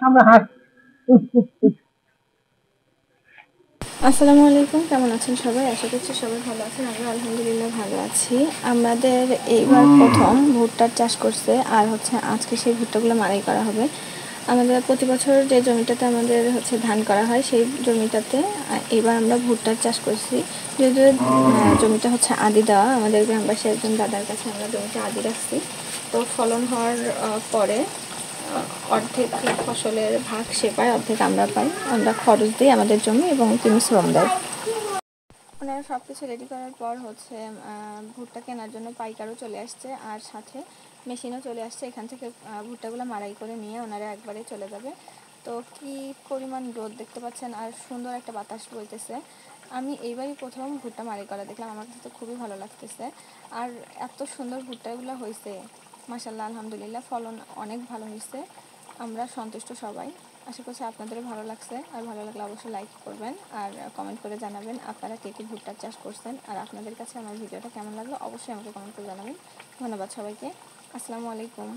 আমরা হাস আসসালামু আলাইকুম, কেমন আছেন সবাই? আশা করছি সবাই ভালো আছেন। আমরা আলহামদুলিল্লাহ ভালো আছি। আমাদের এইবার প্রথম ভুট্টার চাষ করছে, আর আজকে সেই ভুট্টাগুলো মাড়াই করা হবে। আমাদের প্রতি বছর যে জমিটাতে আমাদের ধান করা হয়, সেই জমিটাতে এবার আমরা ভুট্টার চাষ করছি। যদিও জমিটা আদি দেওয়া, আমাদের গ্রামবাসী একজন দাদার কাছে আমরা জমিটা আদি রাখছি। তো ফলন হওয়ার পরে অর্ধেক ফসলের ভাগ সে পায়, অর্ধেক আমরা পাই। আমরা খরচ দিই আমাদের জমি এবং তিনি শ্রম দেয়। ওনারা সব কিছু রেডি করার পর ভুট্টা কেনার জন্য পাইকারও চলে আসছে, আর সাথে মেশিনও চলে আসছে। এখান থেকে ভুট্টাগুলো মাড়াই করে নিয়ে ওনারা একবারে চলে যাবে। তো কি পরিমাণ রোদ দেখতে পাচ্ছেন, আর সুন্দর একটা বাতাস বইতেছে। আমি এইবারই প্রথম ভুট্টা মাড়াই করা দেখলাম, আমার কাছে তো খুবই ভালো লাগতেছে। আর এত সুন্দর ভুট্টাগুলো হয়েছে, মাশাআল্লাহ, আলহামদুলিল্লাহ, ফলন অনেক ভালো হয়েছে। আমরা সন্তুষ্ট সবাই। আশা করছি আপনাদেরও ভালো লাগছে, আর ভালো লাগলে অবশ্যই লাইক করবেন আর কমেন্ট করে জানাবেন আপনারা কে কী ভুট্টার চাষ করছেন, আর আপনাদের কাছে আমার ভিডিওটা কেমন লাগলো অবশ্যই আমাকে কমেন্ট করে জানাবেন। ধন্যবাদ সবাইকে। আসসালামু আলাইকুম।